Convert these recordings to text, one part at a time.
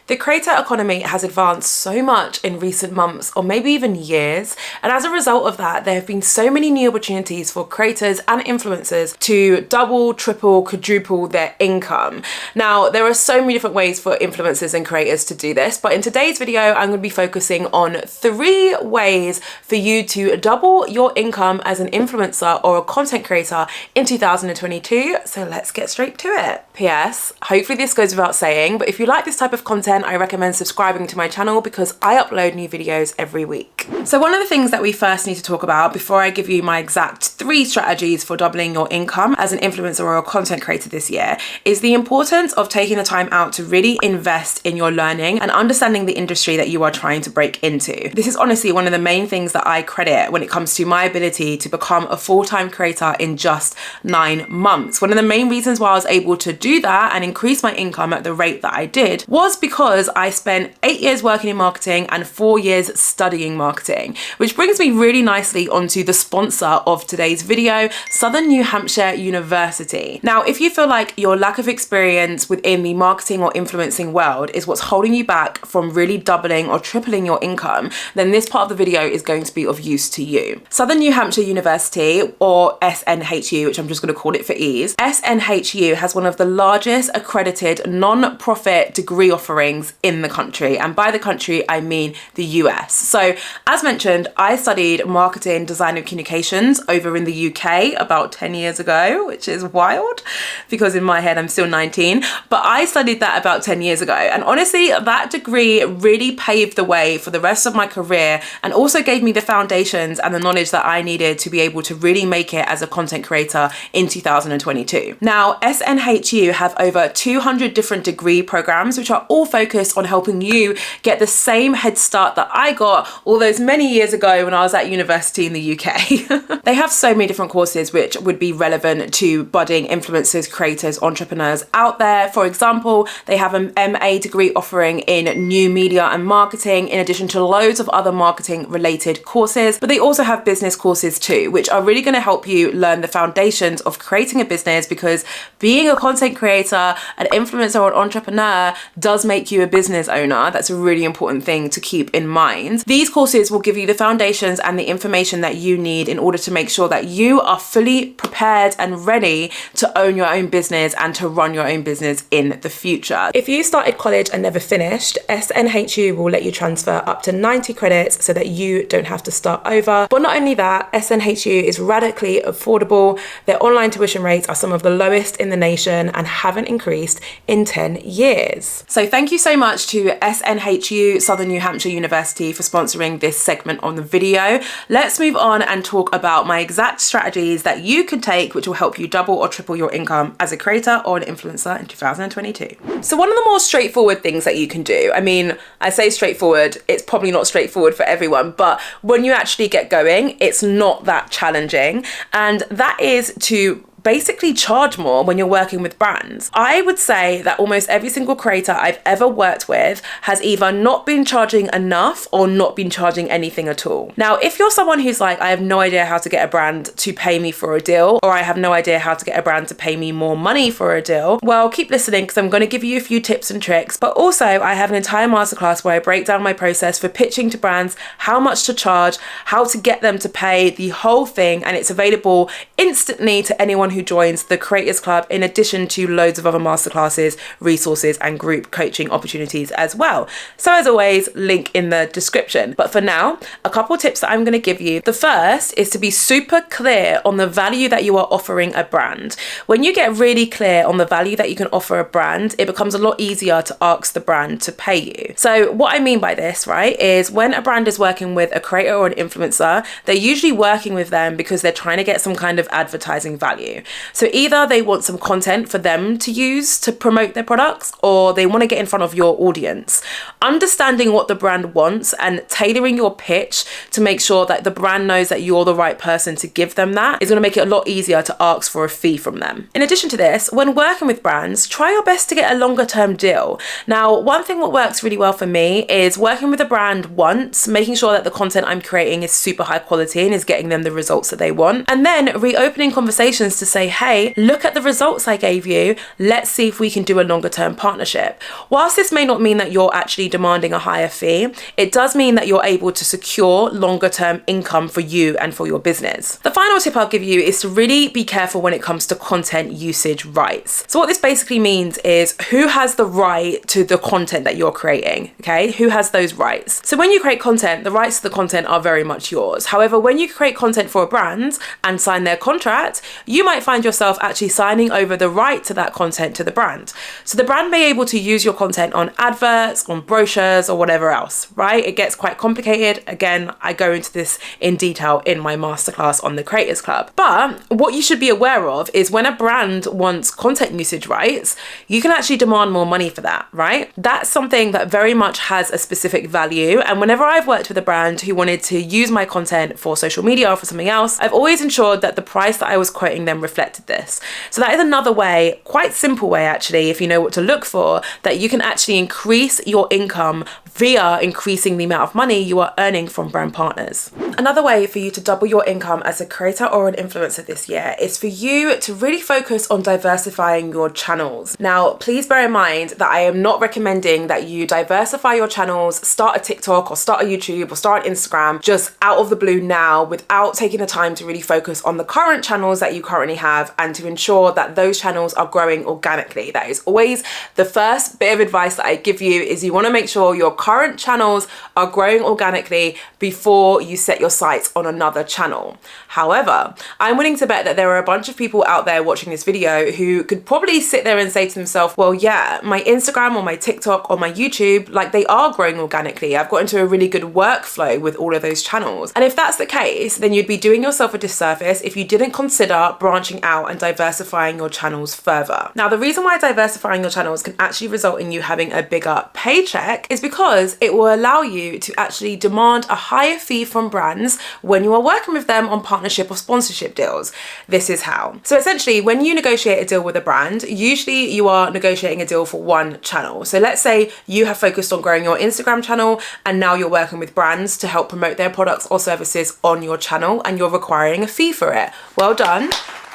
The creator economy has advanced so much in recent months or maybe even years, and as a result of that there have been so many new opportunities for creators and influencers to double, triple, quadruple their income. Now there are so many different ways for influencers and creators to do this, but in today's video I'm going to be focusing on 3 ways for you to double your income as an influencer or a content creator in 2022. So let's get straight to it. PS, hopefully this goes without saying, but if you like this type of content, I recommend subscribing to my channel because I upload new videos every week. So one of the things that we first need to talk about before I give you my exact 3 strategies for doubling your income as an influencer or a content creator this year is the importance of taking the time out to really invest in your learning and understanding the industry that you are trying to break into. This is honestly one of the main things that I credit when it comes to my ability to become a full-time creator in just 9 months. One of the main reasons why I was able to do that and increase my income at the rate that I did was because I spent 8 years working in marketing and 4 years studying marketing, which brings me really nicely onto the sponsor of today's video, Southern New Hampshire University. Now, if you feel like your lack of experience within the marketing or influencing world is what's holding you back from really doubling or tripling your income, then this part of the video is going to be of use to you. Southern New Hampshire University, or SNHU, which I'm just going to call it for ease, SNHU has one of the largest accredited non-profit degree offerings in the country, and by the country I mean the US. So as mentioned, I studied marketing, design and communications over in the UK about 10 years ago, which is wild because in my head I'm still 19, but I studied that about 10 years ago, and honestly that degree really paved the way for the rest of my career and also gave me the foundations and the knowledge that I needed to be able to really make it as a content creator in 2022. Now SNHU have over 200 different degree programs which are all focused on helping you get the same head start that I got all those many years ago when I was at university in the UK. They have so many different courses which would be relevant to budding influencers, creators, entrepreneurs out there. For example, they have an MA degree offering in new media and marketing in addition to loads of other marketing related courses, but they also have business courses too, which are really going to help you learn the foundations of creating a business, because being a content creator, an influencer or an entrepreneur does make you a business owner. That's a really important thing to keep in mind. These courses will give you the foundations and the information that you need in order to make sure that you are fully prepared and ready to own your own business and to run your own business in the future. If you started college and never finished, SNHU will let you transfer up to 90 credits so that you don't have to start over. But not only that, SNHU is radically affordable. Their online tuition rates are some of the lowest in the nation and haven't increased in 10 years. So thank you so much to SNHU, Southern New Hampshire University, for sponsoring this segment on the video. Let's move on and talk about my exact strategies that you can take which will help you double or triple your income as a creator or an influencer in 2022. So one of the more straightforward things that you can do, I mean, I say straightforward, it's probably not straightforward for everyone, but when you actually get going, it's not that challenging, and that is to basically charge more when you're working with brands. I would say that almost every single creator I've ever worked with has either not been charging enough or not been charging anything at all. Now, if you're someone who's like, I have no idea how to get a brand to pay me for a deal, or I have no idea how to get a brand to pay me more money for a deal, well, keep listening because I'm going to give you a few tips and tricks. But also I have an entire masterclass where I break down my process for pitching to brands, how much to charge, how to get them to pay, the whole thing, and it's available instantly to anyone who joins the Creators Club, in addition to loads of other masterclasses, resources and group coaching opportunities as well. So as always, link in the description. But for now, a couple tips that I'm going to give you. The first is to be super clear on the value that you are offering a brand. When you get really clear on the value that you can offer a brand, it becomes a lot easier to ask the brand to pay you. So what I mean by this, right, is when a brand is working with a creator or an influencer, they're usually working with them because they're trying to get some kind of advertising value. So either they want some content for them to use to promote their products, or they want to get in front of your audience. Understanding what the brand wants and tailoring your pitch to make sure that the brand knows that you're the right person to give them that is going to make it a lot easier to ask for a fee from them. In addition to this, when working with brands, try your best to get a longer term deal. Now, one thing that works really well for me is working with a brand once, making sure that the content I'm creating is super high quality and is getting them the results that they want, and then reopening conversations to say, hey, look at the results I gave you. Let's see if we can do a longer term partnership. Whilst this may not mean that you're actually demanding a higher fee, it does mean that you're able to secure longer term income for you and for your business. The final tip I'll give you is to really be careful when it comes to content usage rights. So what this basically means is who has the right to the content that you're creating, okay? Who has those rights? So when you create content, the rights to the content are very much yours. However, when you create content for a brand and sign their contract, you might find yourself actually signing over the right to that content to the brand. So the brand may be able to use your content on adverts, on brochures, or whatever else, right? It gets quite complicated. Again, I go into this in detail in my masterclass on the Creators Club. But what you should be aware of is when a brand wants content usage rights, you can actually demand more money for that, right? That's something that very much has a specific value. And whenever I've worked with a brand who wanted to use my content for social media or for something else, I've always ensured that the price that I was quoting them reflected this. So that is another way, quite simple way actually, if you know what to look for, that you can actually increase your income via increasing the amount of money you are earning from brand partners. Another way for you to double your income as a creator or an influencer this year is for you to really focus on diversifying your channels. Now, please bear in mind that I am not recommending that you diversify your channels, start a TikTok or start a YouTube or start an Instagram just out of the blue now without taking the time to really focus on the current channels that you currently have and to ensure that those channels are growing organically. That is always the first bit of advice that I give you, is you want to make sure your current channels are growing organically before you set your sights on another channel. However, I'm willing to bet that there are a bunch of people out there watching this video who could probably sit there and say to themselves, well, yeah, my Instagram or my TikTok or my YouTube, like they are growing organically. I've got into a really good workflow with all of those channels. And if that's the case, then you'd be doing yourself a disservice if you didn't consider branching out and diversifying your channels further. Now, the reason why diversifying your channels can actually result in you having a bigger paycheck is because it will allow you to actually demand a higher fee from brands when you are working with them on partnership or sponsorship deals. This is how. So essentially, when you negotiate a deal with a brand, usually you are negotiating a deal for one channel. So let's say you have focused on growing your Instagram channel and now you're working with brands to help promote their products or services on your channel and you're requiring a fee for it. Well done.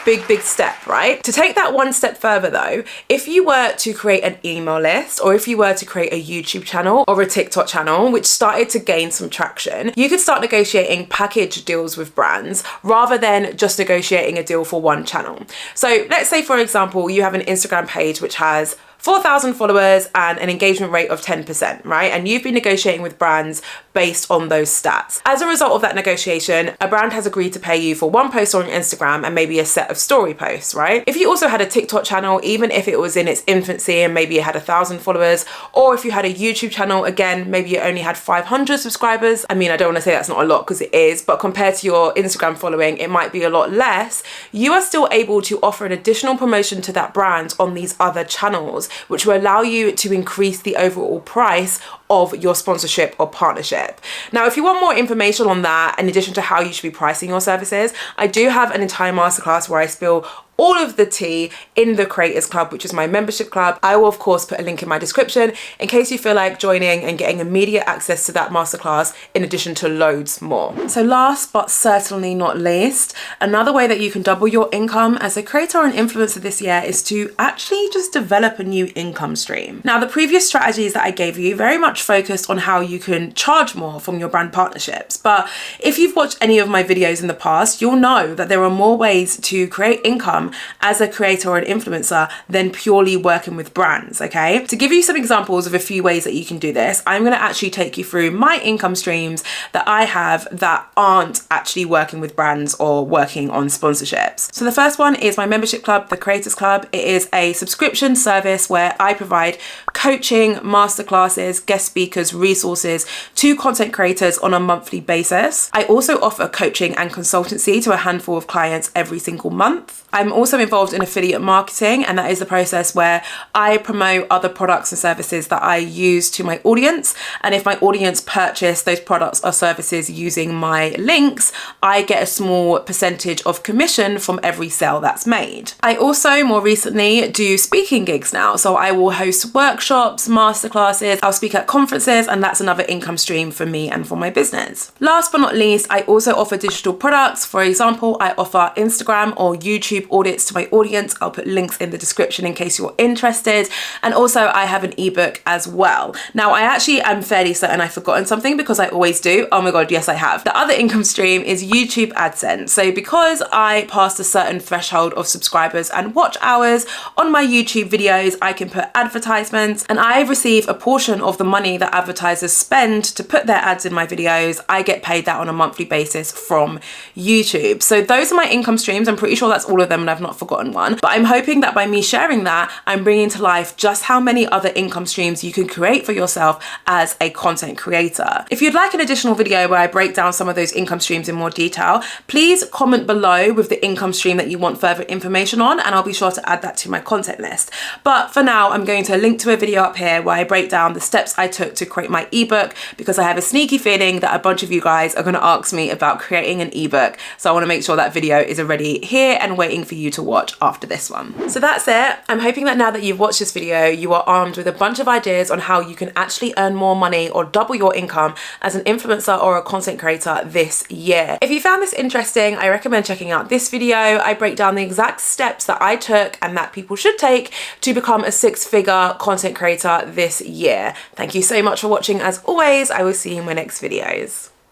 Big step, right? To take that one step further though, if you were to create an email list or if you were to create a YouTube channel or a TikTok channel which started to gain some traction, you could start negotiating package deals with brands rather than just negotiating a deal for one channel. So let's say, for example, you have an Instagram page which has 4,000 followers and an engagement rate of 10%, right? And you've been negotiating with brands based on those stats. As a result of that negotiation, a brand has agreed to pay you for one post on Instagram and maybe a set of story posts, right? If you also had a TikTok channel, even if it was in its infancy and maybe it had 1,000 followers, or if you had a YouTube channel, again, maybe it only had 500 subscribers. I mean, I don't want to say that's not a lot because it is, but compared to your Instagram following, it might be a lot less. You are still able to offer an additional promotion to that brand on these other channels, which will allow you to increase the overall price of your sponsorship or partnership. Now, if you want more information on that, in addition to how you should be pricing your services, I do have an entire masterclass where I spill all of the tea in the Creators Club, which is my membership club. I will of course put a link in my description in case you feel like joining and getting immediate access to that masterclass in addition to loads more. So last but certainly not least, another way that you can double your income as a creator or an influencer this year is to actually just develop a new income stream. Now, the previous strategies that I gave you very much focused on how you can charge more from your brand partnerships. But if you've watched any of my videos in the past, you'll know that there are more ways to create income as a creator or an influencer than purely working with brands, okay? To give you some examples of a few ways that you can do this, I'm gonna actually take you through my income streams that I have that aren't actually working with brands or working on sponsorships. So the first one is my membership club, the Creators Club. It is a subscription service where I provide coaching, masterclasses, guest speakers, resources to content creators on a monthly basis. I also offer coaching and consultancy to a handful of clients every single month. I'm also involved in affiliate marketing, and that is the process where I promote other products and services that I use to my audience. And if my audience purchase those products or services using my links, I get a small percentage of commission from every sale that's made. I also more recently do speaking gigs now. So I will host workshops, masterclasses, I'll speak at conferences, and that's another income stream for me and for my business. Last but not least, I also offer digital products. For example, I offer Instagram or YouTube YouTube audits to my audience. I'll put links in the description in case you're interested. And also I have an ebook as well. Now I actually am fairly certain I've forgotten something because I always do. Oh my God, yes I have. The other income stream is YouTube AdSense. So because I passed a certain threshold of subscribers and watch hours on my YouTube videos, I can put advertisements and I receive a portion of the money that advertisers spend to put their ads in my videos. I get paid that on a monthly basis from YouTube. So those are my income streams. I'm pretty sure that's all of them and I've not forgotten one. But I'm hoping that by me sharing that, I'm bringing to life just how many other income streams you can create for yourself as a content creator. If you'd like an additional video where I break down some of those income streams in more detail, please comment below with the income stream that you want further information on and I'll be sure to add that to my content list. But for now, I'm going to link to a video up here where I break down the steps I took to create my ebook, because I have a sneaky feeling that a bunch of you guys are going to ask me about creating an ebook. So I want to make sure that video is already here and waiting for you to watch after this one. So that's it. I'm hoping that now that you've watched this video, you are armed with a bunch of ideas on how you can actually earn more money or double your income as an influencer or a content creator this year. If you found this interesting, I recommend checking out this video. I break down the exact steps that I took and that people should take to become a six-figure content creator this year. Thank you so much for watching. As always, I will see you in my next videos.